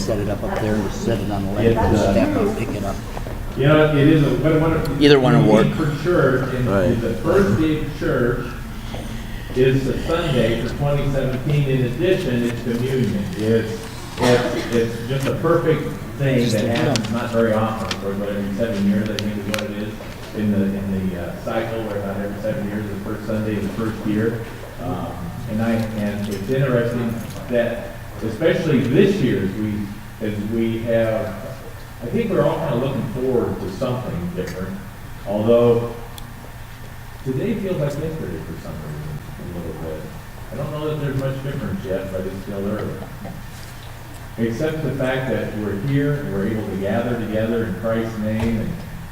set it up there and just set it on the left and step and pick it up. You know, it is Either one will work. For church, and the first day of church is the Sunday for 2017. In addition, it's communion. It's just a perfect thing that happens not very often. For about every 7 years, I think is what it is in the cycle, where about every 7 years, the first Sunday of the first year. And it's interesting that, especially this year, as we have, I think we're all kind of looking forward to something different. Although today feels like yesterday for some reason, a little bit. I don't know that there's much difference yet, but it's still early. Except the fact that we're here and we're able to gather together in Christ's name,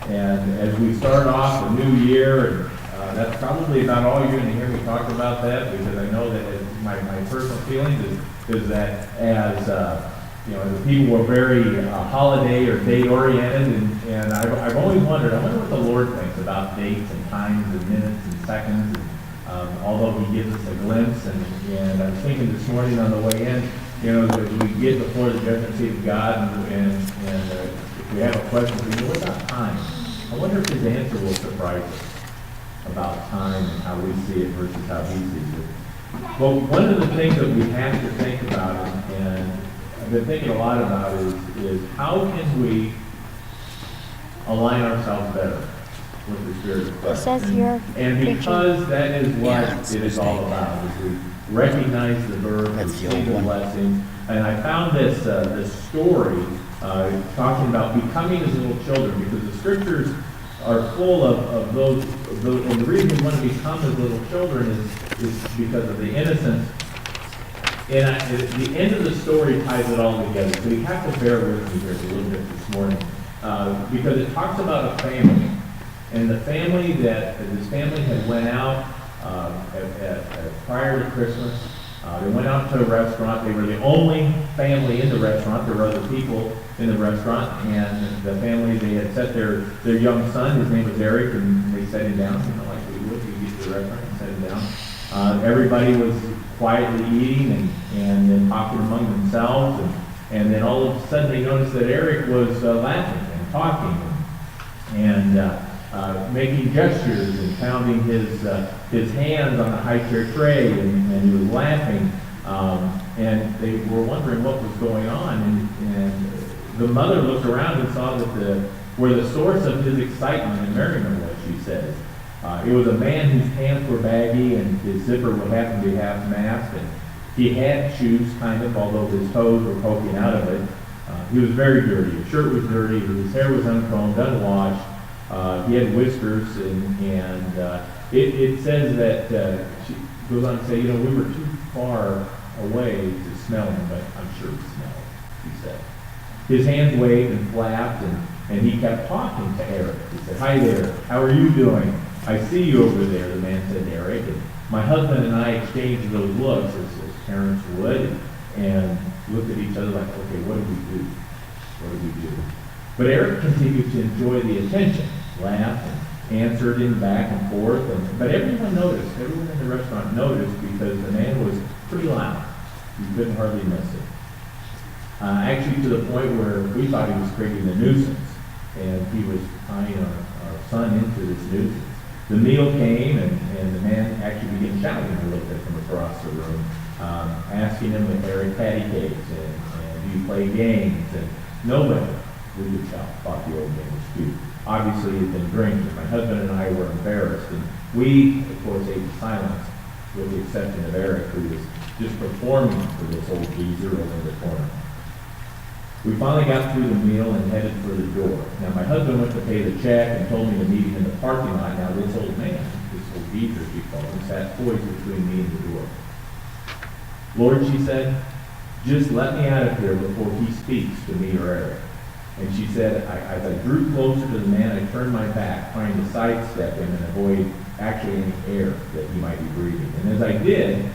and as we start off a new year, and that's probably not all you're going to hear me talk about that, because I know that my personal feelings is that as you know, the people were very holiday or date oriented, and I've always wondered, I wonder what the Lord thinks about dates and times and minutes and seconds. Although He gives us a glimpse, and I was thinking this morning on the way in, you know, as we get before the judgment seat of God, and if we have a question, we know, what about time? I wonder if His answer will surprise us about time and how we see it versus how He sees it. Well, one of the things that we have to think about, and I've been thinking a lot about, is how can we align ourselves better with the Spirit of Christ? It says here, And because that is what it is all about, is we recognize the verb, we see the blessings. And I found this story talking about becoming as little children, because the scriptures are full of those, and the reason we want to become as little children is because of the innocence. And the end of the story ties it all together. So you have to bear with me here a little bit this morning, because it talks about a family, and the family this family had went out prior to Christmas. They went out to a restaurant. They were the only family in the restaurant. There were other people in the restaurant, and the family, they had set their young son, his name was Eric, and they set him down, you know, like we would. You get to the restaurant and set him down. Everybody was quietly eating and then talking among themselves, and then all of a sudden they noticed that Eric was laughing and talking and making gestures and pounding his hands on the high chair tray, and he was laughing, and they were wondering what was going on, and the mother looked around and saw that where the source of his excitement and merriment was, she says. It was a man whose pants were baggy and his zipper would happen to be half masked, and he had shoes, kind of, although his toes were poking out of it. He was very dirty. His shirt was dirty. His hair was uncombed, unwashed. He had whiskers, and it says that, she goes on to say, you know, we were too far away to smell him, but I'm sure he smelled, he said. His hands waved and flapped, and he kept talking to Eric. He said, "Hi there, how are you doing? I see you over there," the man said to Eric. And my husband and I exchanged those looks, as parents would, and looked at each other like, okay, what do we do? What do we do? But Eric continued to enjoy the attention, laughed, and answered him back and forth. But everyone noticed, everyone in the restaurant noticed, because the man was pretty loud. You couldn't hardly miss it. Actually, to the point where we thought he was creating a nuisance, and he was tying our son into this nuisance. The meal came, and the man actually began shouting a little bit from across the room, asking him if Eric patty cakes, and do you play games, and nobody, we could tell, thought the old man was cute. Obviously, he had been drinking. My husband and I were embarrassed, and we, of course, ate in silence, with the exception of Eric, who was just performing for this old geezer over in the corner. We finally got through the meal and headed for the door. Now, my husband went to pay the check and told me to meet him in the parking lot. Now, this old man, this old geezer, she called him, sat poised between me and the door. "Lord," she said, "just let me out of here before he speaks to me or Eric." And she said, as I drew closer to the man, I turned my back, trying to sidestep him and avoid actually any air that he might be breathing. And as I did,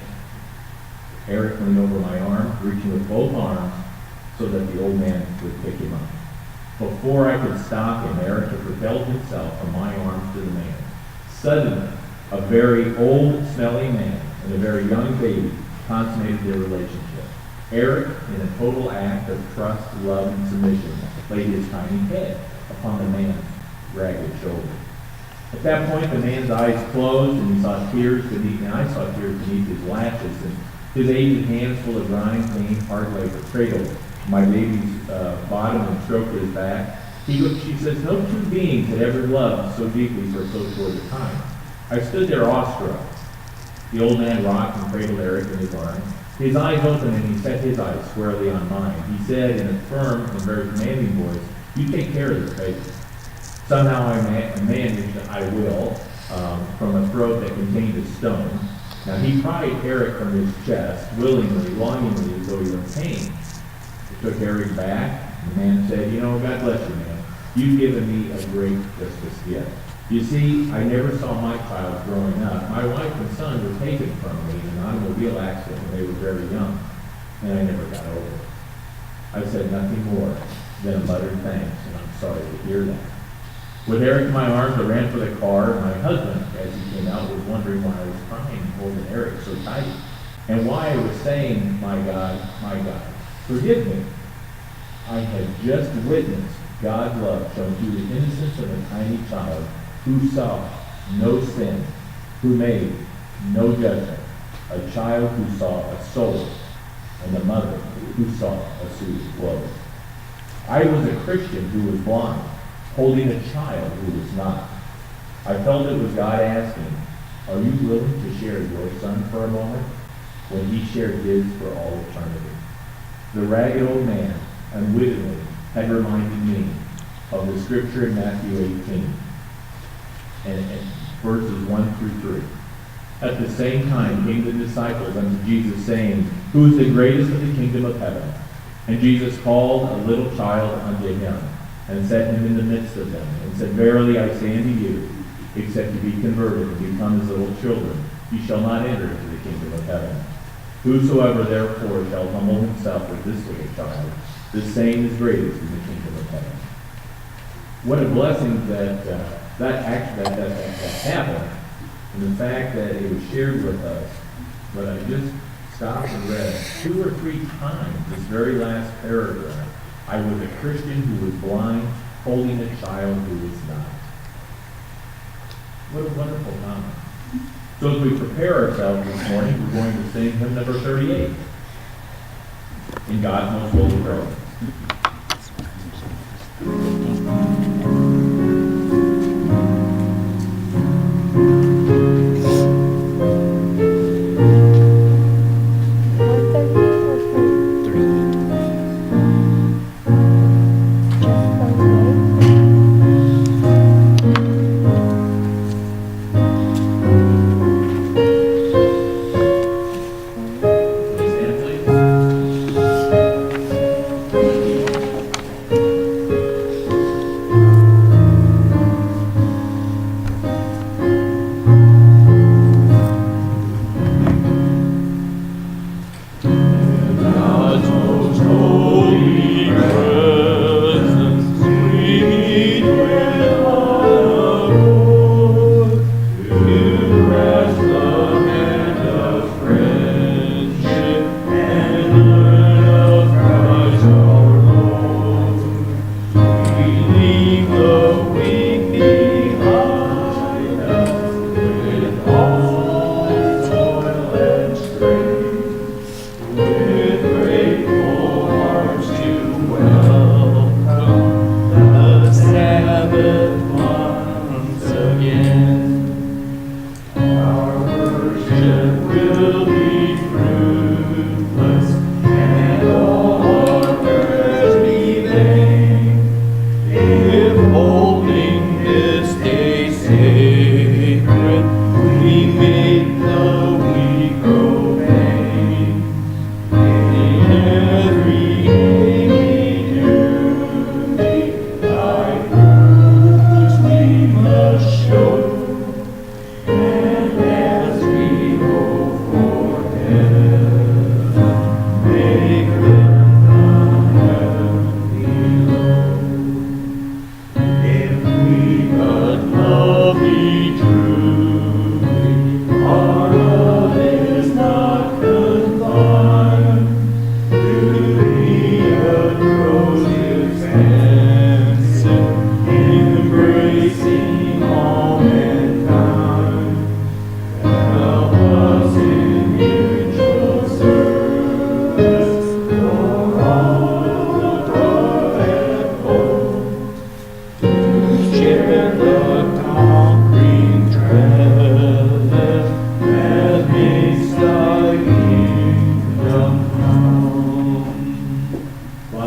Eric leaned over my arm, reaching with both arms, so that the old man would pick him up. Before I could stop him, Eric had propelled himself from my arms to the man. Suddenly, a very old, smelly man and a very young baby consummated their relationship. Eric, in a total act of trust, love, and submission, laid his tiny head upon the man's ragged shoulder. At that point, the man's eyes closed, and he saw tears beneath, and I saw tears beneath his lashes, and his aching hands full of drying pain, hard labor, cradled my baby's bottom and stroked his back. She says, no two beings had ever loved so deeply for so short a time. I stood there awestruck. The old man rocked and cradled Eric in his arms. His eyes opened, and he set his eyes squarely on mine. He said in a firm and very commanding voice, you take care of this baby. Somehow I managed, I will, from a throat that contained a stone. Now he pried Eric from his chest, willingly, longingly, as though he were in pain. I took Eric back. The man said, God bless you, man. You've given me a great Christmas gift. You see, I never saw my child growing up. My wife and son were taken from me in an automobile accident when they were very young, and I never got over it. I said nothing more than a muttered thanks, and I'm sorry to hear that. With Eric in my arms, I ran for the car. My husband, as he came out, was wondering why I was crying, holding Eric so tight, and why I was saying, my God, forgive me. I had just witnessed God's love shown through the innocence of a tiny child who saw no sin, who made no judgment, a child who saw a soul, and a mother who saw a suit of clothes. I was a Christian who was blind, holding a child who was not. I felt it was God asking, are you willing to share your son for a moment, when he shared his for all eternity? The ragged old man unwittingly had reminded me of the scripture in Matthew 18, and verses 1 through 3. At the same time came the disciples unto Jesus, saying, who is the greatest of the kingdom of heaven? And Jesus called a little child unto him, and set him in the midst of them, and said, verily I say unto you, except you be converted and become as little children, ye shall not enter into the kingdom of heaven. Whosoever therefore shall humble himself as this little child, the same is greatest in the kingdom of heaven. What a blessing that happened, and the fact that it was shared with us. But I just stopped and read 2 or 3 times this very last paragraph. I was a Christian who was blind, holding a child who was not. What a wonderful comment. So as we prepare ourselves this morning, we're going to sing hymn number 38, In God's Most Holy Presence.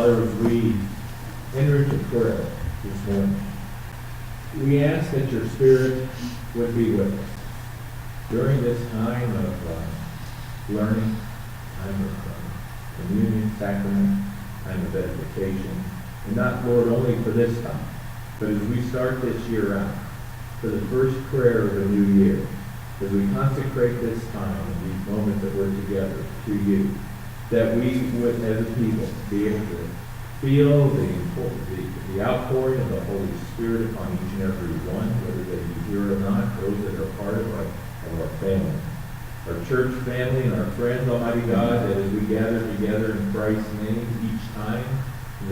Father, as we enter into prayer this morning, we ask that your Spirit would be with us during this time of learning, time of communion, sacrament, time of edification, and not, Lord, only for this time, but as we start this year out, for the first prayer of the new year, as we consecrate this time and these moments that we're together to you, that we would, as a people, be able to feel the outpouring of the Holy Spirit upon each and every one, whether they be here or not, those that are part of our family, our church family and our friends, Almighty God, that as we gather together in Christ's name each time,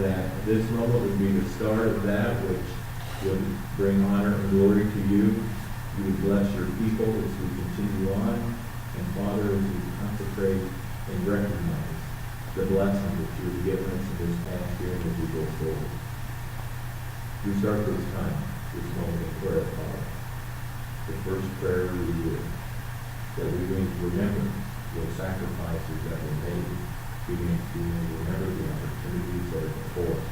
that this moment would be the start of that which would bring honor and glory to you. You would bless your people as we continue on, and Father, as we consecrate and recognize the blessing that you have given us in this past year and as we go forward. We start this time, this moment of prayer, Father, the first prayer of the year, that we may remember the sacrifices that were made. We may remember the opportunities that are before us.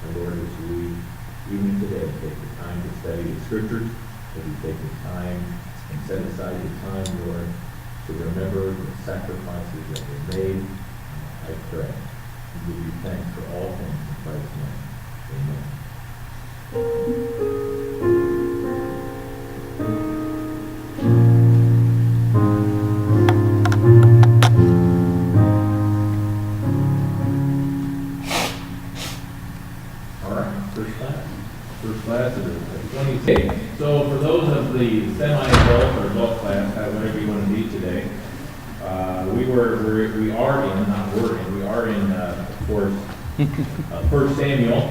And Lord, as we, even today, take the time to study the Scriptures, as we take the time and set aside the time, Lord, to remember the sacrifices that were made, I pray and give you thanks for all things in Christ's name. Amen. First class is 26. So for those of the semi-adult or adult class, whatever you want to be today, we are in, of course, 1 Samuel,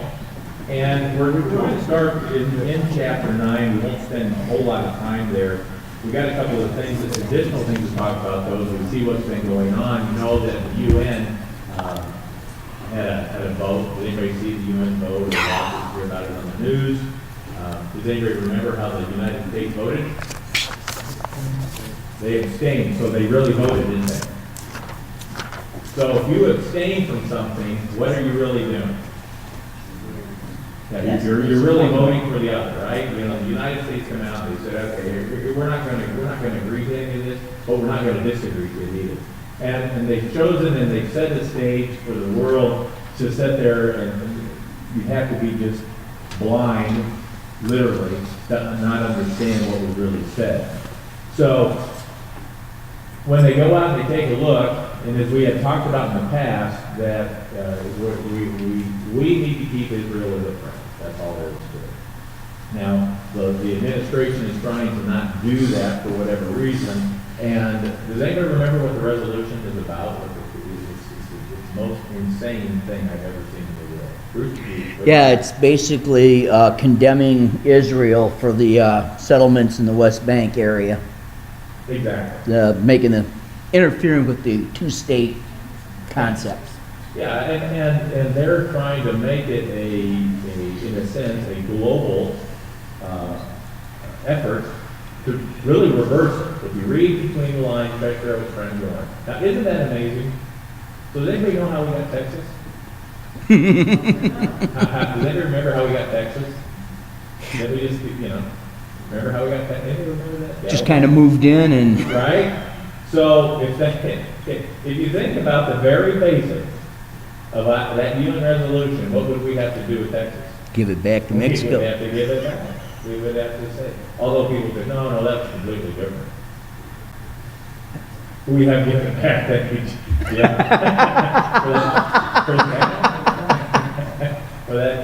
and we're going to start in chapter 9. We won't spend a whole lot of time there. We got a couple of things, additional things to talk about those. We see what's been going on. You know that the UN had a vote. Did anybody see the UN vote? Or hear about it on the news? Does anybody remember how the United States voted? They abstained, so they really voted, didn't they? So if you abstain from something, what are you really doing? Yeah, you're really voting for the other, right? You know, the United States come out and they said, okay, we're not going to agree to any of this, but we're not going to disagree with either. And they've chosen and they've set the stage for the world to sit there, and you have to be just blind, literally, to not understand what was really said. So when they go out and they take a look, and as we had talked about in the past, that we need to keep Israel as a friend. That's all there is to it. Now, the administration is trying to not do that for whatever reason. And does anybody remember what the resolution is about? It's the most insane thing I've ever seen in the world. Bruce, Yeah, it's basically condemning Israel for the settlements in the West Bank area. Exactly. Interfering with the two-state concepts. Yeah, and they're trying to make it in a sense, a global effort to really reverse it. If you read between the lines, that's where I was trying to go on. Now, isn't that amazing? So does anybody know how we got Texas? Does anybody remember how we got Texas? Did we just, remember how we got Texas? Anybody remember that? Yeah, Just kind of moved in and... Right? So if you think about the very basics of that UN resolution, what would we have to do with Texas? Give it back to Mexico. We would have to give it back. We would have to say. Although people say, no, that's completely different. We have given it back that we, yeah. for that.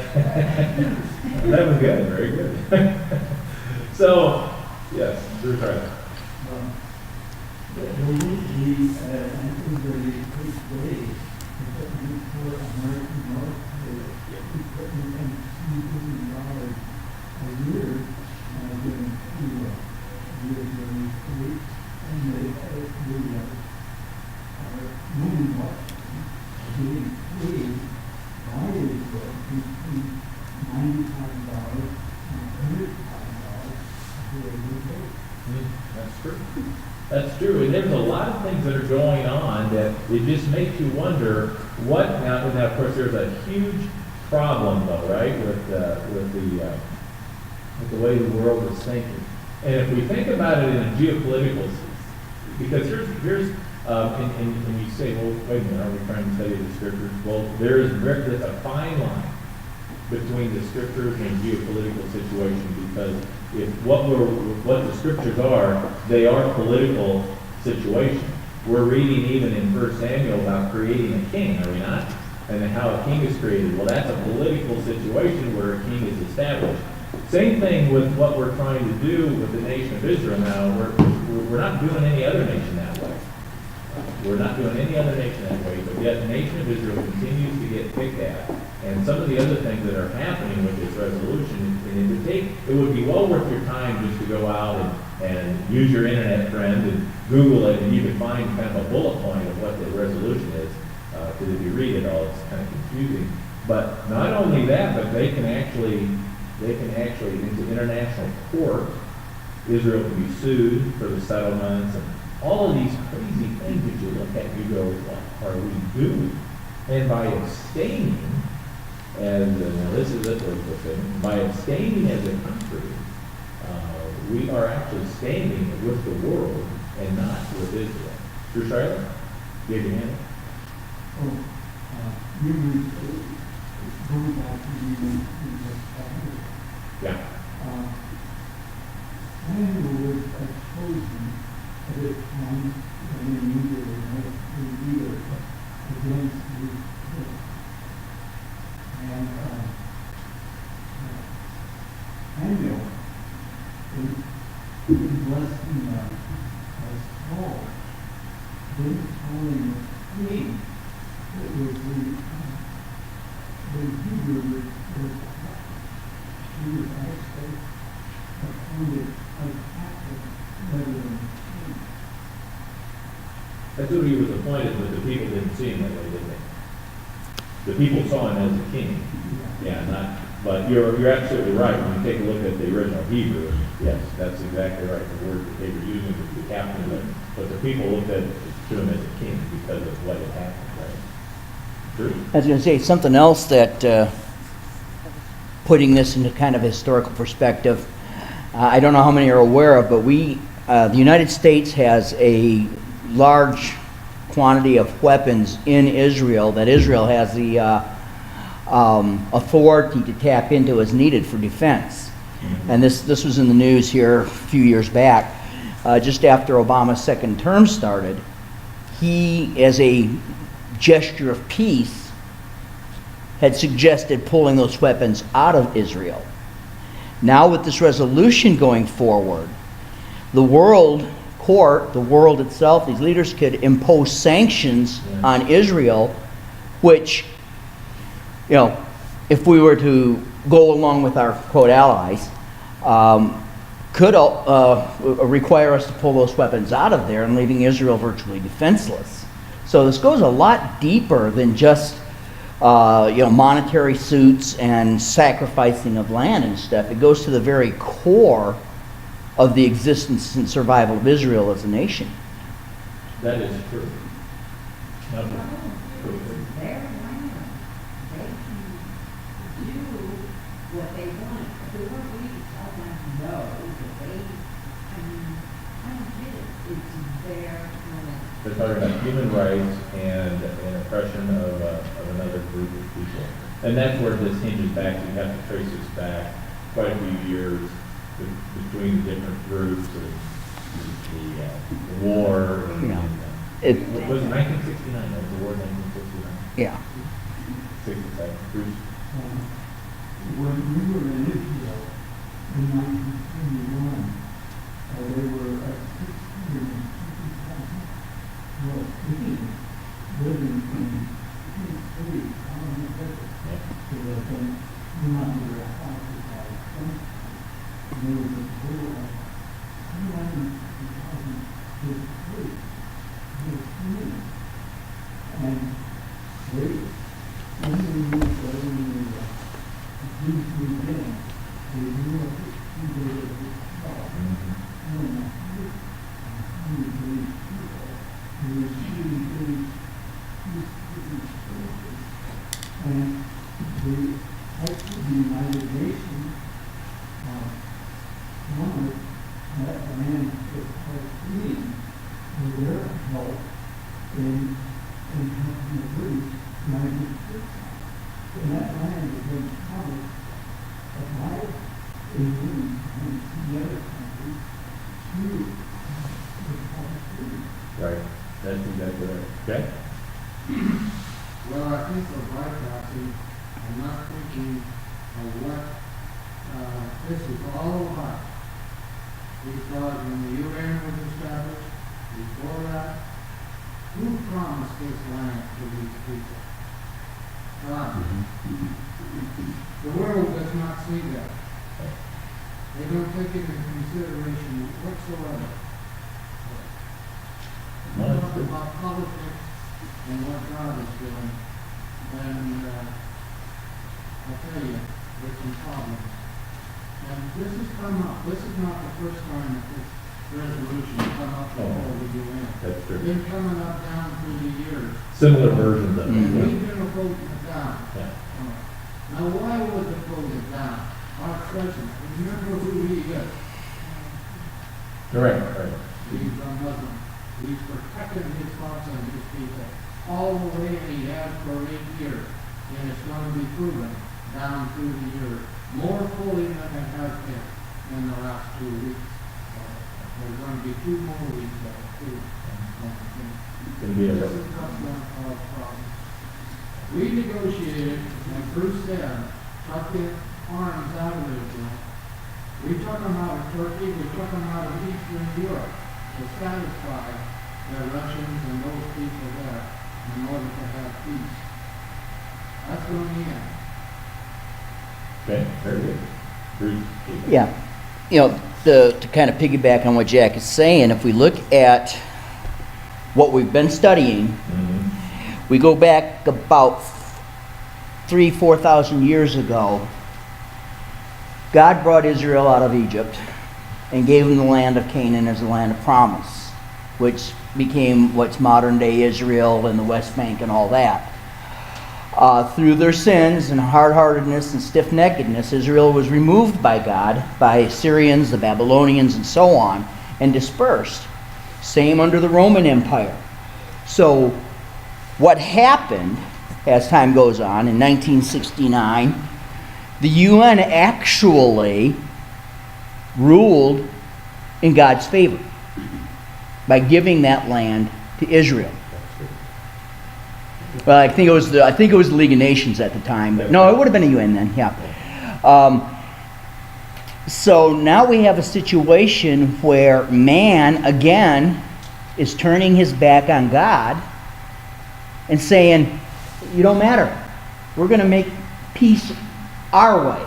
That was good, very good. So, yes, Bruce, right. That's true. That's true, and there's a lot of things that are going on that it just makes you wonder what, now, of course, there's a huge problem though, right, with the way the world is thinking. And if we think about it in a geopolitical, because and you say, well, wait a minute, are we trying to study the scriptures? Well, there's a fine line between the scriptures and geopolitical situation, because if what the scriptures are, they are political situations. We're reading even in 1 Samuel about creating a king, are we not? And how a king is created. Well, that's a political situation where a king is established. Same thing with what we're trying to do with the nation of Israel now. We're not doing any other nation that way. We're not doing any other nation that way, but yet the nation of Israel continues to get picked at. And some of the other things that are happening with this resolution, and it would be well worth your time just to go out and use your internet friend and Google it, and you can find kind of a bullet point of what the resolution is. Because if you read it all, it's kind of confusing. But not only that, but they can actually into international court, Israel can be sued for the settlements and all of these crazy things that you look at, you go, what are we doing? And by abstaining, by abstaining as a country, we are actually standing with the world and not with Israel. True, Charlotte? Do you have your hand? Going back to the Yeah. Samuel was chosen at a time when the leader against the and Samuel in blessing Saul, then calling the king. It was the Hebrew was he was actually appointed as captain rather than king. That's who he was appointed, but the people didn't see him that way, did they? The people saw him as the king. Yeah, but you're absolutely right. When you take a look at the original Hebrew, yes, that's exactly right. The word that they were using was the captain, but the people looked at him as a king because of what had happened, right? True. I was going to say something else that, putting this into kind of historical perspective, I don't know how many are aware of, but the United States has a large quantity of weapons in Israel that Israel has the authority to tap into as needed for defense. And this was in the news here a few years back, just after Obama's second term started. He, as a gesture of peace, had suggested pulling those weapons out of Israel. Now with this resolution going forward, the world court, the world itself, these leaders could impose sanctions on Israel, which, if we were to go along with our quote allies, could require us to pull those weapons out of there and leaving Israel virtually defenseless. So this goes a lot deeper than just monetary suits and sacrificing of land and stuff. It goes to the very core of the existence and survival of Israel as a nation. That is true. Their land, they can do what they want. Who are we to tell them no? That I don't get it. It's their land. They're talking about human rights and oppression of another group of people. And that's where this hinges back. You have to trace this back quite a few years between the different groups and the war. It was 1969. That was the war in 1969. Yeah. 67. Bruce? When we were in Israel in 1971, there were 650,000 living in two cities, common desert. So that then not their houses had fence. And there was a total of 250,000 just free. And they, when they moved over the Jews moved in, they grew up 2 days of this law. And And the United Nations wanted that land was clean for their help in helping the British manage it. And that land has been promised by England and the other countries to the Palestinians. Right, that's exactly right. Okay? Well, I think for bypassing, I'm not thinking of what this is all about. Because when the UN was established, before that, who promised this land to these people? God. The world does not see that. They don't take it into consideration whatsoever. No, that's Talk good. about politics and what God is doing, and I tell you, there's some problems. And this has come up, this is not the first time that this resolution has come up before the UN. That's It's true. been coming up down through the years. Similar versions of And it. we've been voting it down. Yeah. Now, why was it voted down? Our president, remember who he is? Correct, right. He's a Muslim. He's protecting his thoughts and his people all the way, and he has for 8 years. And it's going to be proven down through the years more fully than it has been in the last 2 weeks. There's going to be 2 more weeks of it too. It's going to be a This is what's going to cause problems. We negotiated, and Bruce said, took the arms out of Israel. We took them out of Turkey, we took them out of Eastern Europe to satisfy the Russians and those people there in order to have peace. That's going to end. Okay, very good. Bruce? Yeah, you know, to kind of piggyback on what Jack is saying, if we look at what we've been studying, Mm-hmm. we go back about 3,000-4,000 years ago. God brought Israel out of Egypt and gave them the land of Canaan as the land of promise, which became what's modern day Israel and the West Bank and all that. Through their sins and hard-heartedness and stiff-neckedness, Israel was removed by God, by Assyrians, the Babylonians, and so on, and dispersed. Same under the Roman Empire. So what happened as time goes on in 1969, the UN actually ruled in God's favor by giving that land to Israel. Well, I think it was the League of Nations at the time, but no, it would have been the UN then. Yeah. So now we have a situation where man again is turning his back on God and saying, "You don't matter. We're going to make peace our way,"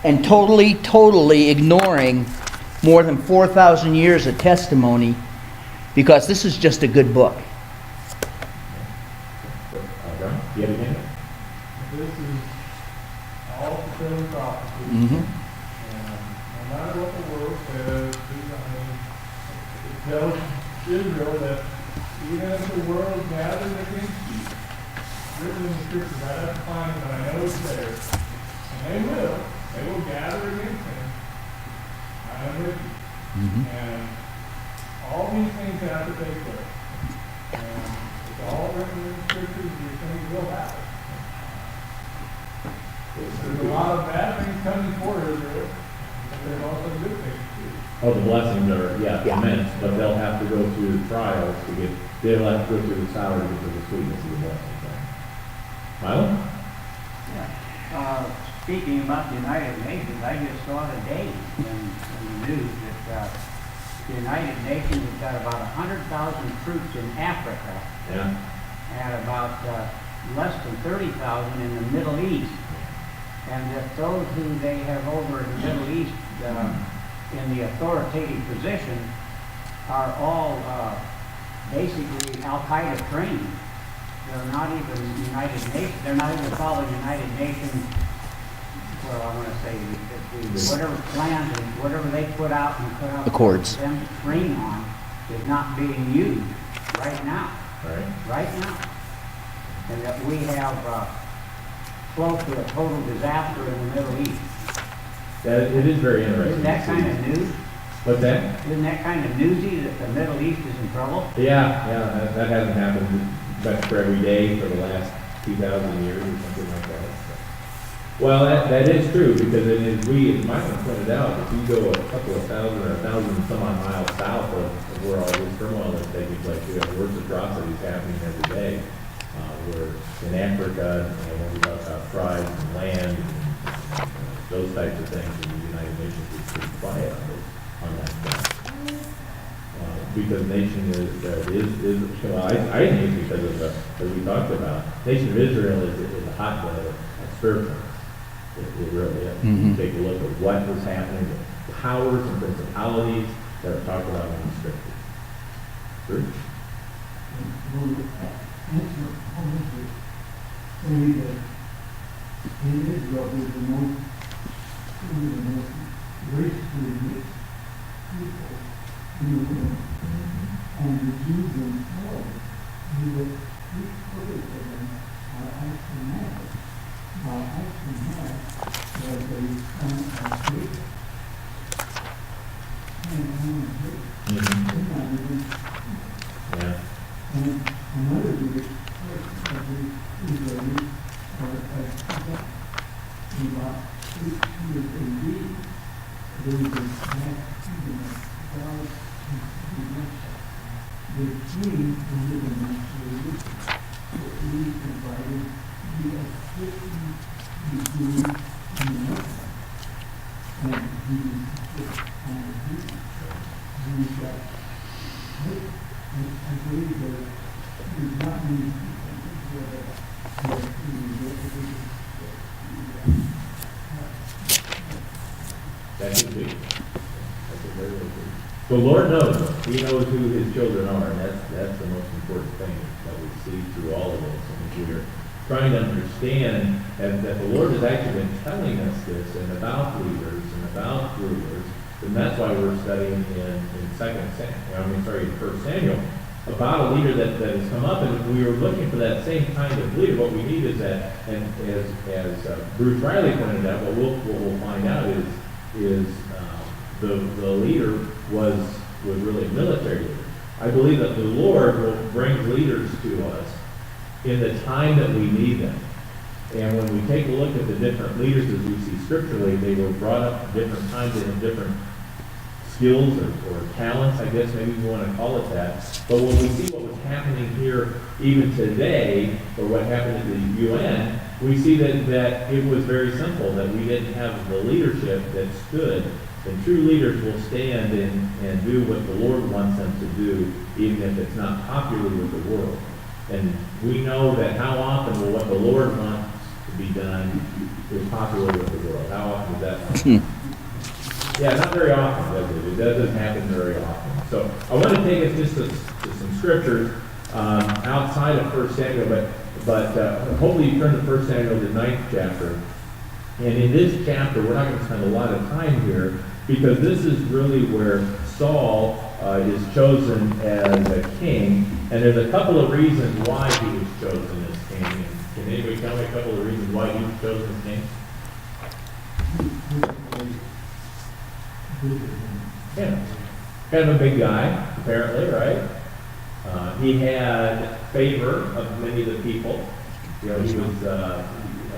and totally ignoring more than 4,000 years of testimony, because this is just a good book. Brian, you have anything? This is all fulfilling prophecy. Mm-hmm. And no matter what the world says, it tells Israel that even if the world gathers against you, written in the scriptures, I have to find it, but I know it's there. And they will gather against him. I am with you. Mm-hmm. And all these things have to take place. And it's all written in the scriptures, these things will happen. There's a lot of bad things coming for Israel, but there's also good things too. Oh, the blessings are, yeah, Yeah. immense, but they'll have to go through trials to get, they'll have to go through the sour to get to the sweetness of the blessings. Right? Milo? Speaking about the United Nations, I just saw today in the news that the United Nations has got about 100,000 troops in Africa Yeah. and about less than 30,000 in the Middle East. And that those who they have over in the Middle East in the authoritative position are all basically Al-Qaeda trained. They're not even United Nations. They're not even following United Nations. Well, I want to say that whatever plans and whatever they put out and put out Accords. for them to train on is not being used right now. All right. Right now. and that we have close to a total disaster in the Middle East. That, it is very interesting. Isn't that to see. kind of news? What's that? Isn't that kind of newsy that the Middle East is in trouble? Yeah, that hasn't happened much for every day for the last 2,000 years or something like that. So. Well, that is true, because as Michael pointed out, if you go a couple of thousand or 1,000 some odd miles south of where all this turmoil is taking place, we have worse atrocities happening every day. We're in Africa, and when we talk about tribes and land, and, those types of things, and the United Nations is pretty quiet on that front. Because nation is well, I think it's because of the, as we talked about, nation of Israel is a hotbed of spiritualness. It really is. Mhm. Take a look at what was happening, the powers and principalities that are talked about in the scriptures. True? Answer honestly, say that in Israel there's the most gracefully mixed people in the world. And the Jews themselves, you would three-quarters of them are axiomatic. Now, axiomatic was a son of Jacob. They're not even. Yeah. And another big part of the Israelis are in about 800 AD, there was a mass kingdom of God and the king who lived in that religion. So he provided the assistance between the Muslims. And he was just on the duty. He's got, I believe there's not many people in Israel that are That could be. That's a very good thing. The Lord knows us. He knows who His children are, and that's the most important thing that we see through all of this. And we're trying to understand that the Lord has actually been telling us this and about leaders and about rulers, and that's why we're studying in 1 Samuel, about a leader that has come up, and we were looking for that same kind of leader. What we need is that, and as Bruce Riley pointed out, what we'll find out is the leader was really a military leader. I believe that the Lord will bring leaders to us in the time that we need them. And when we take a look at the different leaders as we see scripturally, they were brought up at different times and in different skills or talents, I guess maybe we want to call it that. But when we see what was happening here even today, or what happened at the UN, we see that it was very simple, that we didn't have the leadership that stood. And true leaders will stand and do what the Lord wants them to do, even if it's not popular with the world. And we know that how often will what the Lord wants to be done is popular with the world. How often does that happen? Yeah, not very often, does it? It doesn't happen very often. So I want to take us just to some scriptures outside of 1 Samuel, but hopefully you turn to 1 Samuel, the 9th chapter. And in this chapter, we're not going to spend a lot of time here, because this is really where Saul is chosen as a king. And there's a couple of reasons why he was chosen as king. And can anybody tell me a couple of reasons why he was chosen as king? Yeah, kind of a big guy, apparently, right? He had favor of many of the people. You know, he was,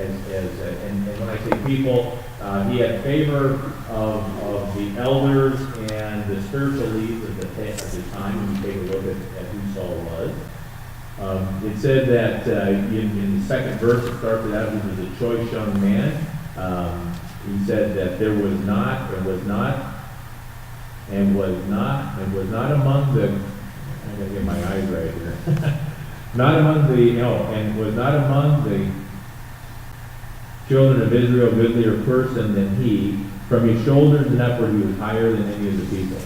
and when I say people, he had favor of the elders and the spiritual leaders at the time. When you take a look at who Saul was, it said that in the second verse it started out, he was a choice young man. He said that there was not among the, I'm going to get my eyes right here, and was not among the children of Israel a goodlier person than he. From his shoulders and upward he was higher than any of the people.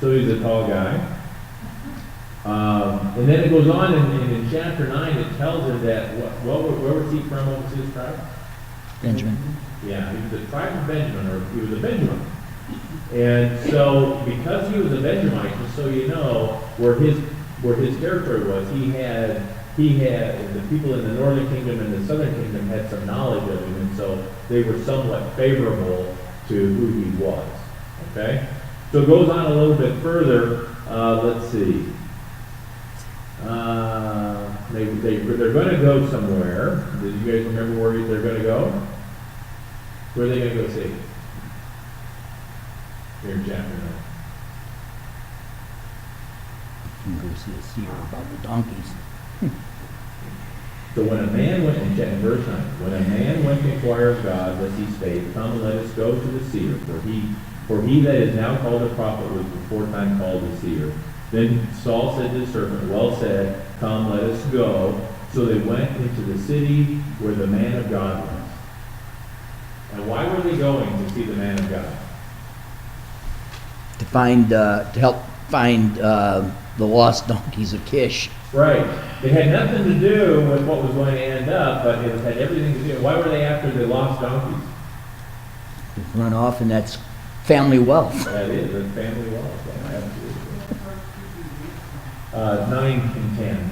So he's a tall guy. And then it goes on in chapter 9, it tells him that, where was he from? What was his tribe? Benjamin. Yeah, he was the tribe of Benjamin, or he was a Benjamin. And so, because he was a Benjamite, just so you know, where his where his territory was, he had, the people in the northern kingdom and the southern kingdom had some knowledge of him, and so they were somewhat favorable to who he was, okay? So it goes on a little bit further, let's see. They're gonna go somewhere. Did you guys remember where they're gonna go? Where are they gonna go see? Here in chapter 9. You can go see a seer about the donkeys. So when a man went, in verse 9, when a man went to inquire of God, thus he spake, come, let us go to the seer, for he that is now called a prophet was before time called a seer. Then Saul said to the servant, well said, come, let us go. So they went into the city where the man of God was. And why were they going to see the man of God? To help find the lost donkeys of Kish. Right. It had nothing to do with what was going to end up, but it had everything to do. Why were they after the lost donkeys? Run off, and that's family wealth. That is, that's family wealth. Yeah, absolutely. 9 and 10.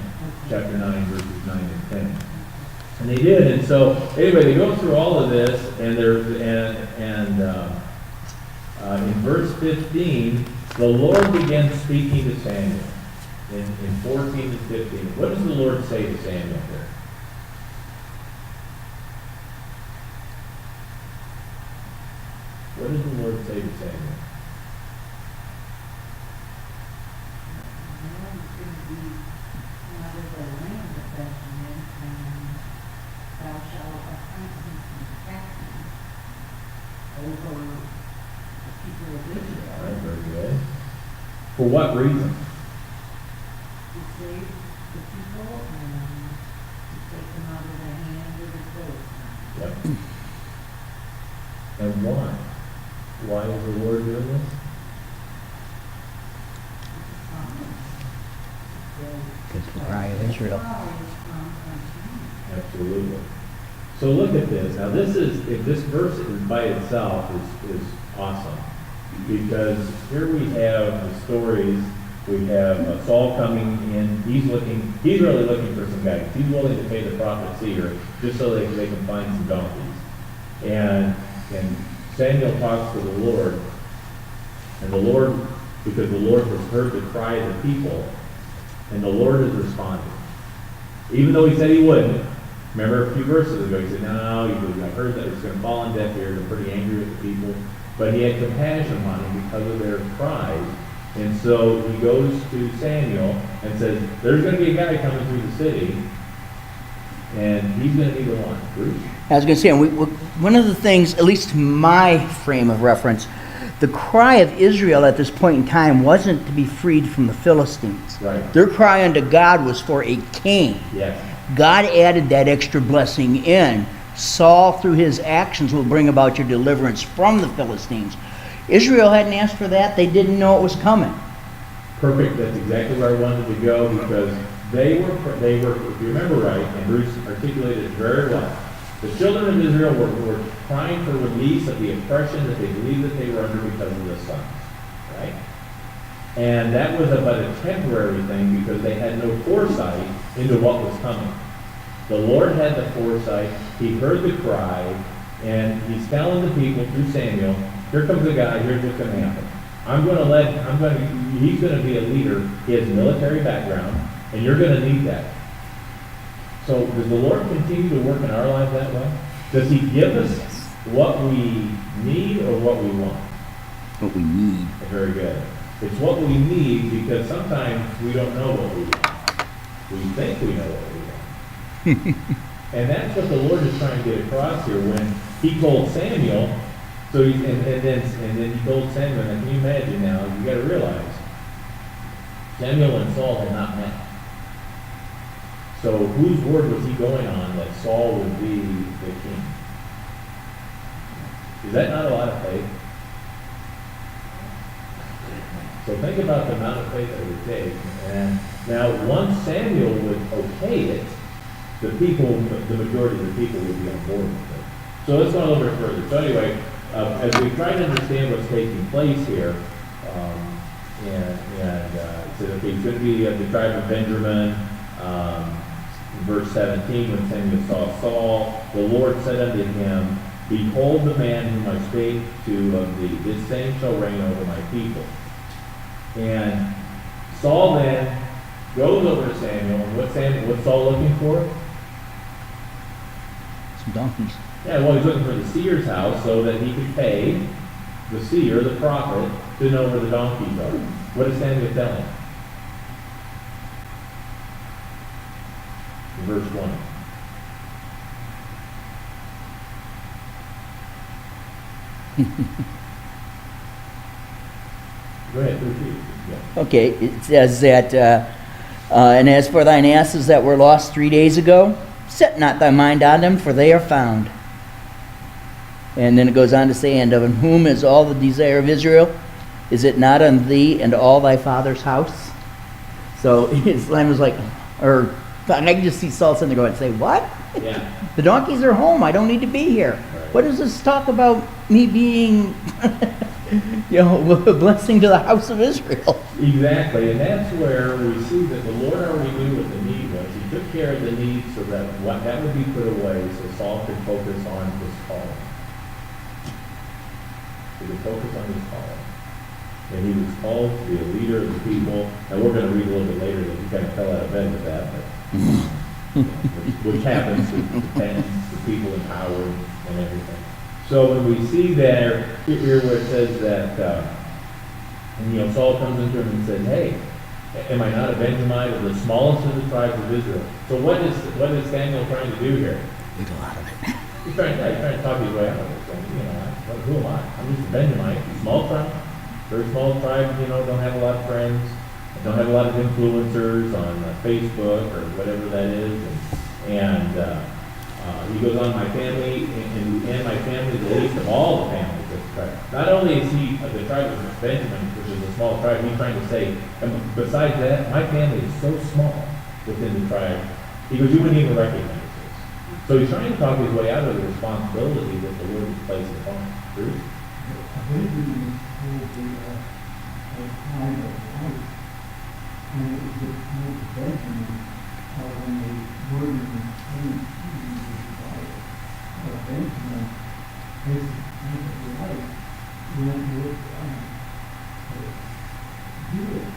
Chapter 9, verses 9 and 10. And they did, and so, anyway, they go through all of this, and in verse 15, the Lord began speaking to Samuel. In 14 and 15. What does the Lord say to Samuel there? What does the Lord say to Samuel? Thou shalt appoint him captain over the people of Israel. All right, very good. For what reason? To save the people and to take them out of the hand of the foes. Yep. And why? Why is the Lord doing this? Because the cry of Israel. Absolutely. So look at this. Now this verse by itself is awesome. Because here we have the stories. We have Saul coming in. He's really looking for some guidance. He's willing to pay the prophet seer just so they can find some donkeys. And Samuel talks to the Lord, and the Lord, because the Lord has heard the cry of the people, and the Lord has responded. Even though he said he wouldn't. Remember a few verses ago, he said, no, I heard that it's going to fall on deaf ears. I'm pretty angry with the people. But he had compassion on them because of their cries. And so he goes to Samuel and says, there's going to be a guy coming through the city, and he's going to be the one. Bruce? I was going to say, one of the things, at least my frame of reference, the cry of Israel at this point in time wasn't to be freed from the Philistines. Right. Their cry unto God was for a king. Yes. God added that extra blessing in. Saul, through his actions, will bring about your deliverance from the Philistines. Israel hadn't asked for that. They didn't know it was coming. Perfect. That's exactly where I wanted to go, because they were, if you remember right, and Bruce articulated it very well, the children of Israel were crying for release of the oppression that they believed that they were under because of the sons, right? And that was but a temporary thing because they had no foresight into what was coming. The Lord had the foresight. He heard the cry, and he's telling the people through Samuel, here comes a guy, here's what's going to happen. He's going to be a leader. He has a military background, and you're going to need that. So does the Lord continue to work in our lives that way? Does he give us what we need or what we want? What we need. Very good. It's what we need because sometimes we don't know what we want. We think we know what we want. And that's what the Lord is trying to get across here when he told Samuel, and then he told Samuel, and can you imagine now, you got to realize, Samuel and Saul had not met. So whose word was he going on that Saul would be the king? Is that not a lot of faith? So think about the amount of faith that it would take. And now once Samuel would okay it, the majority of the people would be on board with it. So let's go a little bit further. So anyway, as we try to understand what's taking place here, It said, okay, he's going to be of the tribe of Benjamin. In verse 17, when Samuel saw Saul, the Lord said unto him, Behold the man whom I spake to of thee, this same shall reign over my people. And Saul then goes over to Samuel, and what's Saul looking for? Some donkeys. Yeah, well, he's looking for the seer's house so that he could pay the seer, the prophet, to know where the donkeys are. What does Samuel tell him? In verse 20. Go ahead, repeat. Yeah. Okay, it says that, and as for thine asses that were lost 3 days ago, set not thy mind on them, for they are found. And then it goes on to say, and of whom is all the desire of Israel? Is it not on thee and all thy father's house? So Islam was like, or I can just see Saul sitting there going, say, what? Yeah. The donkeys are home. I don't need to be here. Right. What does this talk about me being, a blessing to the house of Israel? Exactly, and that's where we see that the Lord already knew what the need was. He took care of the need so that that would be put away so Saul could focus on his calling. He could focus on his calling. And he was called to be a leader of the people. And we're going to read a little bit later that he kind of fell out of bed with that, but which happens to the people in power and everything. So when we see there, here where it says that, Saul comes into him and says, hey, am I not a Benjamite of the smallest of the tribes of Israel? So what is Samuel trying to do here? Wiggle out of it. He's trying to talk his way out of it. Saying, who am I? I'm just a Benjamite, a small tribe, very small tribe, don't have a lot of friends, don't have a lot of influencers on Facebook or whatever that is. He goes on, my family, and my family, the least of all the families of the tribe. Not only is he of the tribe of Benjamin, which is a small tribe, he's trying to say, and besides that, my family is so small within the tribe. He goes, you wouldn't even recognize this. So he's trying to talk his way out of the responsibility that the Lord has placed upon him. Bruce? Benjamin is called the tribe of life, and it was called Benjamin when they were in the same Benjamin is the life when it Judah is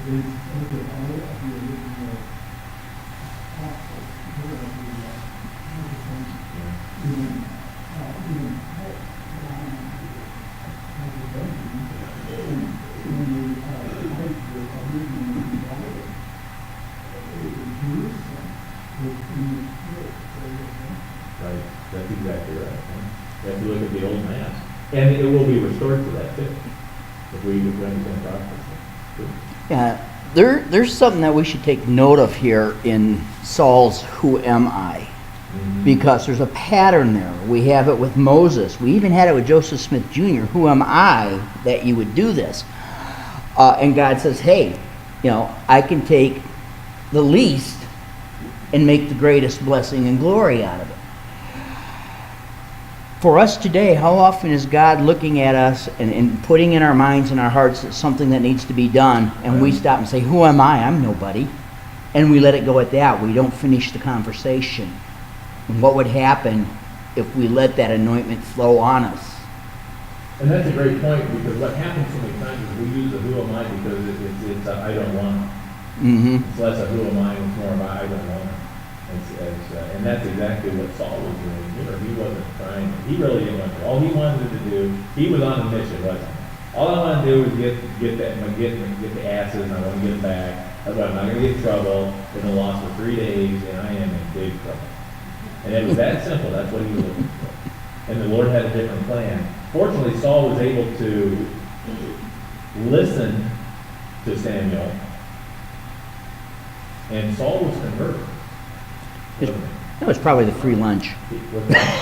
look at all of the original apostles, even Paul, when the life was originally divided, Jerusalem was in the Right, that's exactly right. You have to look at the old maps. And it will be restored to that too, if we understand prophecy. Yeah, there's something that we should take note of here in Saul's "Who am I?" Because there's a pattern there. We have it with Moses. We even had it with Joseph Smith Jr. Who am I that you would do this? And God says, hey, I can take the least and make the greatest blessing and glory out of it. For us today, how often is God looking at us and putting in our minds and our hearts that something that needs to be done, and we stop and say, who am I? I'm nobody. And we let it go at that. We don't finish the conversation. And what would happen if we let that anointment flow on us? And that's a great point, because what happens so many times is we use the who am I because it's a I don't want. It's less a who am I, it's more of a I don't want. And that's exactly what Saul was doing. He wasn't trying. He really didn't want to. All he wanted to do, he was on a mission, wasn't he? All I want to do is get the asses, and I want to get them back. I'm not going to get in trouble. Been in loss for 3 days, and I am in big trouble. And it was that simple. That's what he was looking for. And the Lord had a different plan. Fortunately, Saul was able to listen to Samuel, and Saul was converted. It was probably the free lunch.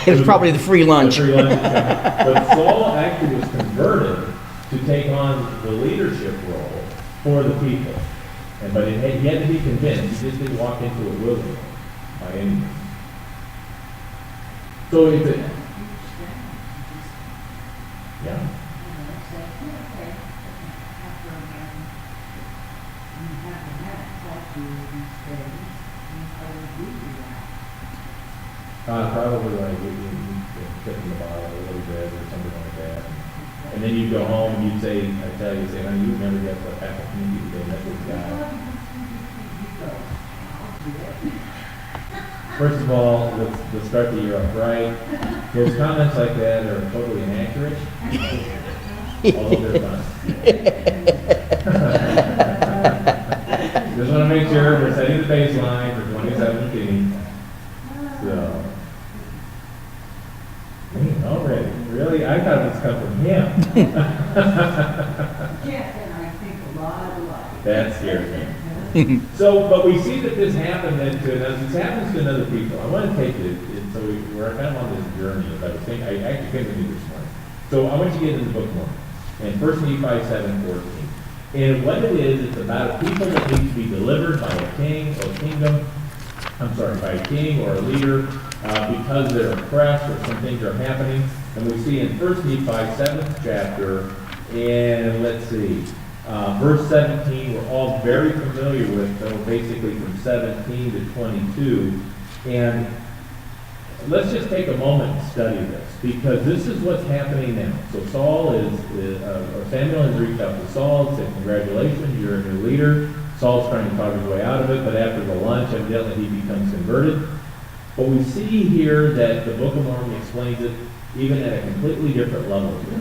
It was probably the free lunch. But Saul actually was converted to take on the leadership role for the people. But he had to be convinced. He just didn't walk into it willingly by any means. So to say, I would do that. Probably like you tip in the bottle a little bit or something like that. And then you go home and you'd say, I tell you, say, honey, you'd never get what happened to me today. That's what you got. First of all, let's start the year off right. Those comments like that are totally inaccurate, although they're fun. Just want to make sure we're setting the baseline for 2017. So, man, already, really? I thought it was come from him. Jeff and I think a lot alike. That scares me. So, but we see that this happened then to, as this happens to other people, I want to take it, so we're kind of on this journey, as I was thinking, I actually came to me this morning. So I want you to get into the book more, and 1 Nephi 7:14. And what it is, it's about a people that need to be delivered by a king or kingdom, by a king or a leader, because they're oppressed or some things are happening. And we see in 1 Nephi 7th chapter, and let's see, verse 17, we're all very familiar with, so basically from 17 to 22. And let's just take a moment and study this, because this is what's happening now. So Samuel has reached out to Saul and said, congratulations, you're a new leader. Saul's trying to talk his way out of it, but after the lunch, evidently he becomes converted. But we see here that the Book of Mormon explains it even at a completely different level here.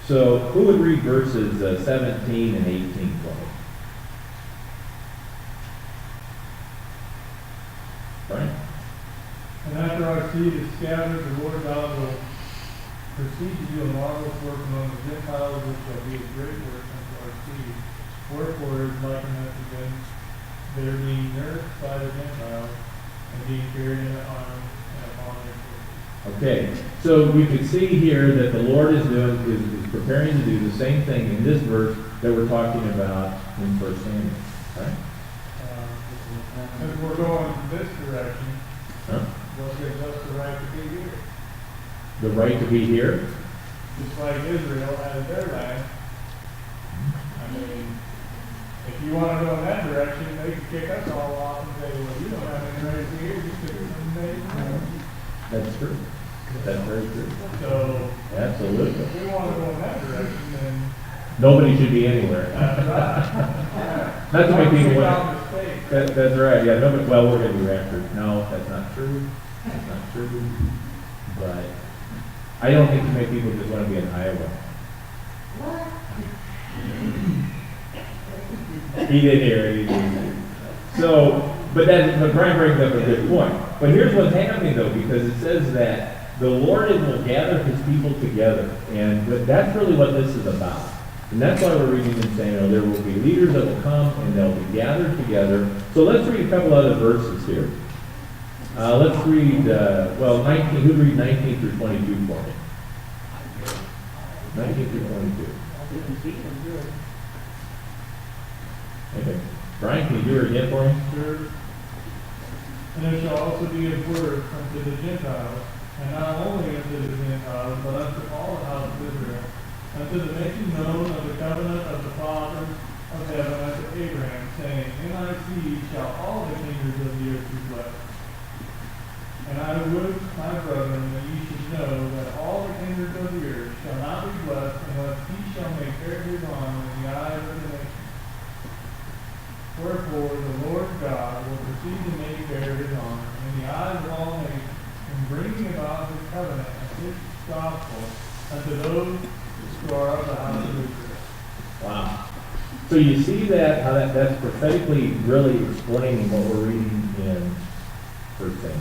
So who would read verses 17 and 18 for me? Brian? And after our seed is scattered, the Lord God will proceed to do a marvelous work among the Gentiles, which shall be a great work unto our seed. Wherefore is likened unto them, their being nourished by the Gentiles, and being carried in the arms and upon their shoulders. Okay, so we can see here that the Lord is preparing to do the same thing in this verse that we're talking about in 1 Samuel, right? If we're going this direction, Huh? what gives us the right to be here? The right to be here? Just like Israel has their land. I mean, if you want to go in that direction, they can kick us all off and say, well, you don't have any right to be here, just because it's made. That's true. That's very true. So, Absolutely. if we want to go in that direction, then Nobody should be anywhere. that's right. Not to make people Without mistake. That's right, yeah, nobody, well, we're gonna be raptured. No, that's not true. That's not true. But I don't think too many people just want to be in Iowa. He didn't hear it. He didn't hear it. So, but Brian brings up a good point. But here's what's happening though, because it says that the Lord will gather his people together. And that's really what this is about. And that's why we're reading and saying, there will be leaders that will come and they'll be gathered together. So let's read a couple other verses here. Let's read, 19, who read 19 through 22 for me? 19 through 22. Okay. Brian, can you do it again for me? Sure. And there shall also be a word unto the Gentiles, and not only unto the Gentiles, but unto all the house of Israel, unto the making known of the covenant of the fathers of heaven unto Abraham, saying, in thy seed shall all the kingdoms of the earth be blessed. And I would, my brethren, that ye should know that all the kingdoms of the earth shall not be blessed unless he shall make fair his honor in the eyes of the nations. Wherefore the Lord God will proceed to make fair his honor in the eyes of all nations, in bringing about his covenant and his gospel unto those who are of the house of Israel. Wow. So you see that, how that's prophetically really explaining what we're reading in 1 Samuel.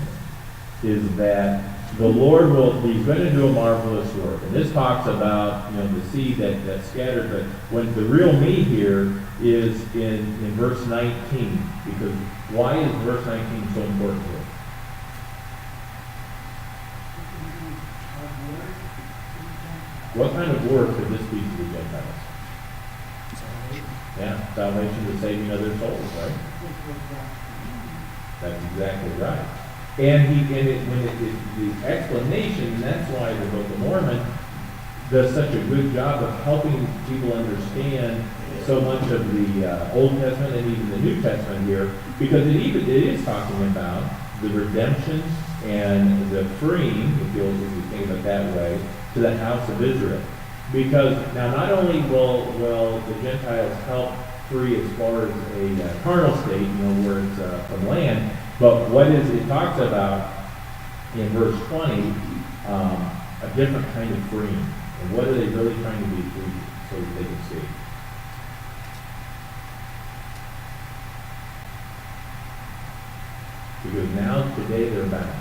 Is that the Lord he's going to do a marvelous work. And this talks about, the seed that's scattered, but when the real me here is in verse 19, because why is verse 19 so important here? What kind of work could this be to the Gentiles? Yeah, salvation, the saving of their souls, right? That's exactly right. And the explanation, and that's why the Book of Mormon does such a good job of helping people understand so much of the Old Testament and even the New Testament here, because it is talking about the redemption and the freeing, if you think of it that way, to the house of Israel. Because now not only will the Gentiles help free as far as a carnal state, where it's from land, but what is it talks about in verse 20, a different kind of freeing. And what are they really trying to be free so that they can see? Because now, today, they're bound.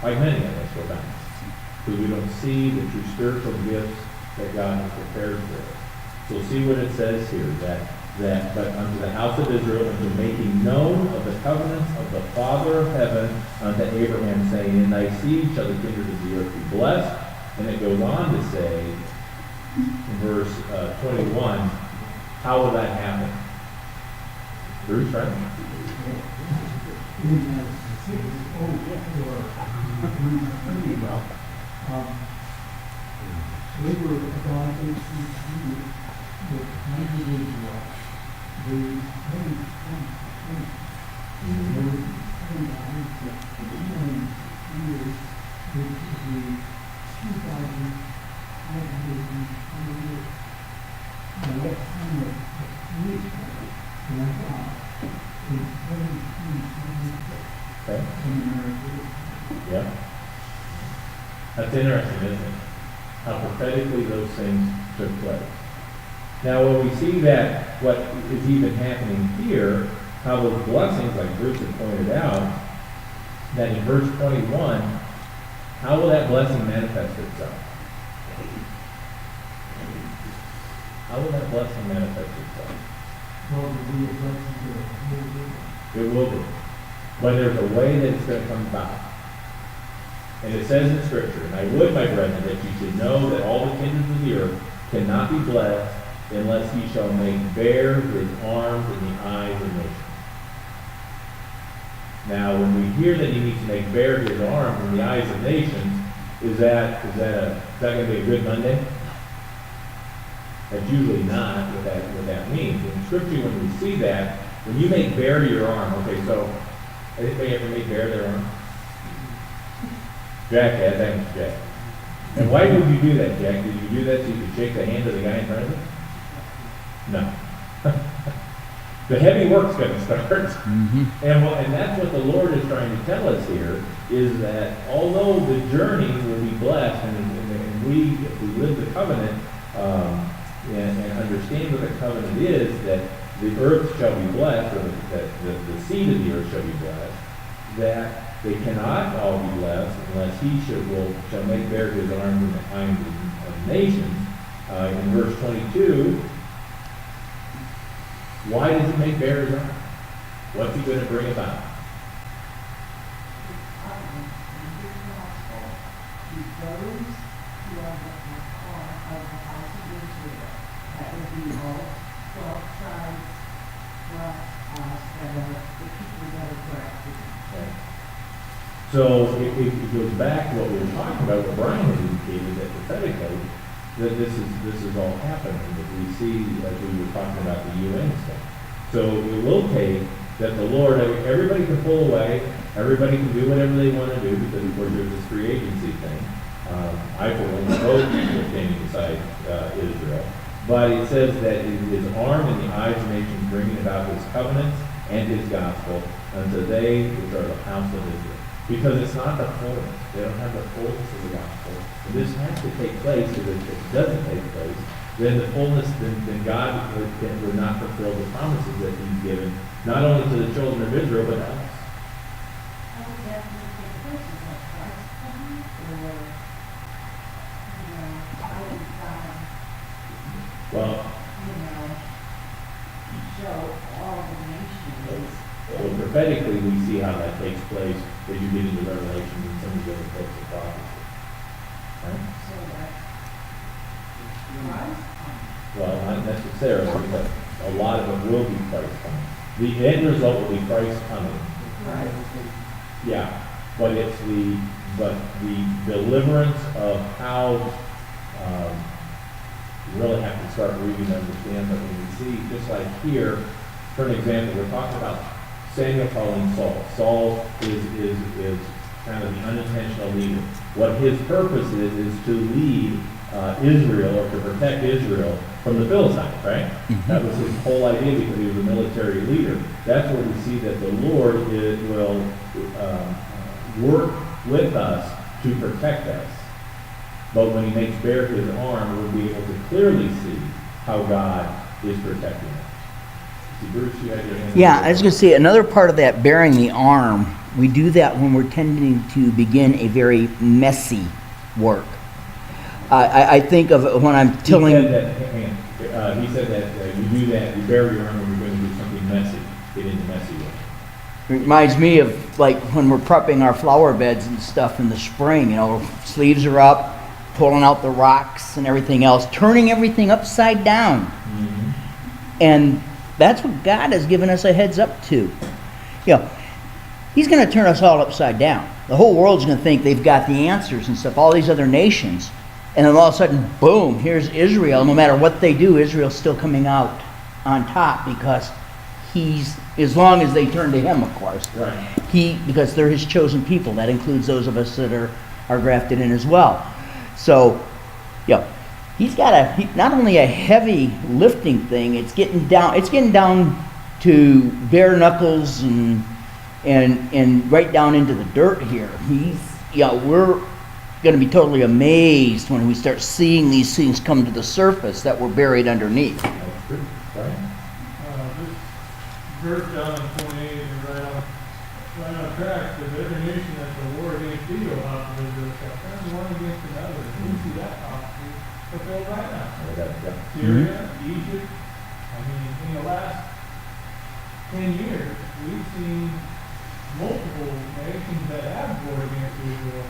Like many of us, we're bound. Because we don't see the true spiritual gifts that God has prepared for us. So see what it says here, that but unto the house of Israel, unto making known of the covenants of the Father of heaven unto Abraham, saying, in thy seed shall the kindred of the earth be blessed. And it goes on to say, in verse 21, how will that happen? Bruce, right? They were about 18 years with 90 Israel. They had 20. They were 29 years with the 2,520 years. Now that kind of least and I thought is 1776 Okay. in America. Yeah. That's interesting, isn't it? How prophetically those things took place. Now, when we see that what is even happening here, how those blessings, like Bruce had pointed out, that in verse 21, how will that blessing manifest itself? How will that blessing manifest itself? Well, to be a blessing to the whole world. It will be. But there's a way that it's going to come about. And it says in Scripture, and I would, my brethren, that you should know that all the kindreds of the earth cannot be blessed unless he shall make bare his arms in the eyes of nations. Now, when we hear that he needs to make bare his arms in the eyes of nations, is that going to be a good Monday? That's usually not what that means. In Scripture, when we see that, when you make bare your arm, okay, so anybody ever made bare their arm? Jack has, thanks, Jack. And why would you do that, Jack? Did you do that so you could shake the hand of the guy in front of you? No. The heavy work's going to start. And that's what the Lord is trying to tell us here, is that although the journey will be blessed, and we, if we live the covenant, and understand what the covenant is, that the earth shall be blessed, or that the seed of the earth shall be blessed, that they cannot all be blessed unless he shall make bare his arms in the eyes of nations. In verse 22, why does he make bare his arms? What's he going to bring about? So it goes back to what we were talking about, what Brian had indicated, that prophetically, that this is all happening, that we see as we were talking about the UN stuff. So it will take that the Lord, everybody can pull away, everybody can do whatever they want to do, because of course there's this free agency thing. I for one vote for standing beside Israel. But it says that his arm in the eyes of nations, bringing about his covenants and his gospel unto they which are the house of Israel. Because it's not the fullness. They don't have the fullness of the gospel. And this has to take place, because if it doesn't take place, then the fullness, then God would not fulfill the promises that he's given, not only to the children of Israel, but to us. How would that take place? Is that Christ coming? Or, how would God, Well, show all the nations? well, prophetically, we see how that takes place as you get into Revelation and some of the other books of prophecy. Right? So that Christ coming. Well, not necessarily, but a lot of it will be Christ coming. The end result will be Christ coming. Right. Yeah, but it's the deliverance of how You really have to start reading to understand, but when you see, just like here, for an example, we're talking about Samuel calling Saul. Saul is kind of the unintentional leader. What his purpose is to lead Israel, or to protect Israel from the Philistines, right? That was his whole idea, because he was a military leader. That's where we see that the Lord will work with us to protect us. But when he makes bare his arm, we'll be able to clearly see how God is protecting us. See, Bruce, you had your hand up. Yeah, I was going to say, another part of that bearing the arm, we do that when we're tending to begin a very messy work. I think of when I'm tilling. He said that you do that, you bear your arm when you're going to do something messy, get into messy work. It reminds me of like when we're prepping our flower beds and stuff in the spring, you know, sleeves are up, pulling out the rocks and everything else, turning everything upside down. And that's what God has given us a heads up to. You know, he's going to turn us all upside down. The whole world's going to think they've got the answers and stuff, all these other nations. And then all of a sudden, boom, here's Israel. No matter what they do, Israel's still coming out on top, because he's, as long as they turn to him, of course. Right. Because they're his chosen people. That includes those of us that are grafted in as well. So, yeah, he's got not only a heavy lifting thing, it's getting down to bare knuckles and right down into the dirt here. We're going to be totally amazed when we start seeing these things come to the surface that were buried underneath. That's true. Right. This verse down in 28 is right on track, because every nation that's a war against thee, O house of Israel, shall turn one against another. And we see that prophecy fulfilled right now. Syria, Egypt. I mean, in the last 10 years, we've seen multiple nations that have warred against Israel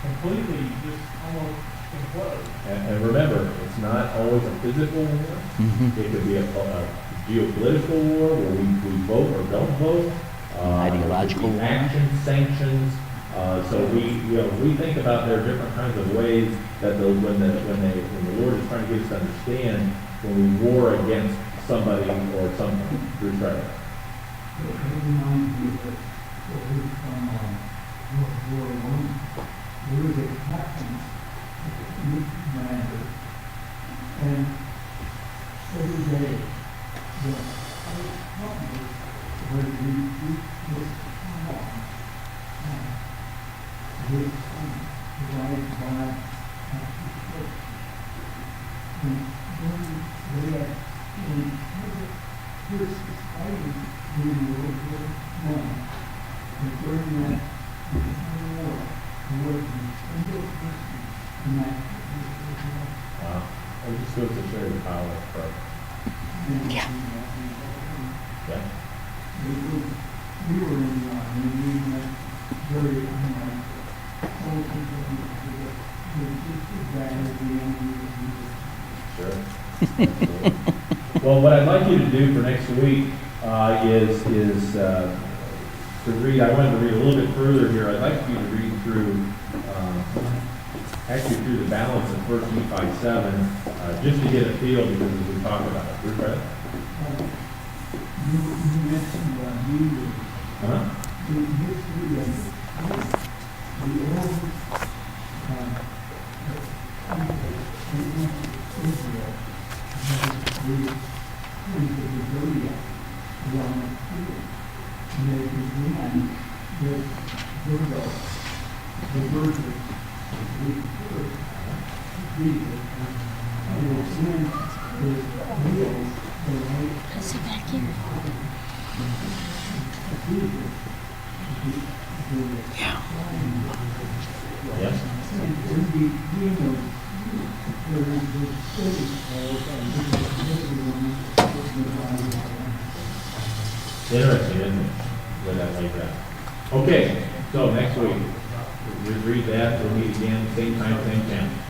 completely just almost implode. And remember, it's not always a physical war. It could be a geopolitical war where we vote or don't vote. Ideological war. Action, sanctions. So we think about there are different kinds of ways that when the Lord is trying to get us to understand when we war against somebody or something. Bruce, right? It reminds me that from World War I, there was a captain, commander, and every day the company would repeat this song, his son, divided by and then they had, first fighting during World War I, and during that war, there was a single person in that Wow. It just goes to show the power of prayer. Yeah. Yeah. We were in the army, and we met very unlike old people who were just as bad as the enemy Sure. Absolutely. Well, what I'd like you to do for next week is to read. I wanted to read a little bit further here. I'd like you to read through, actually through the balance of 1 Nephi 7, just to get a feel, because as we talk about it. Bruce, right? You mentioned music. Huh? The history of the old Israel, the twins of the zodiac around the field. And they began with Virgo, the Virgin, Jesus, and its end is Leo, the light. Sit back here. Yeah. Yes. And in between those, there is this city Interesting, isn't it? Where that lays out. Okay, so next week, we'll read that. We'll meet again, same time, same channel.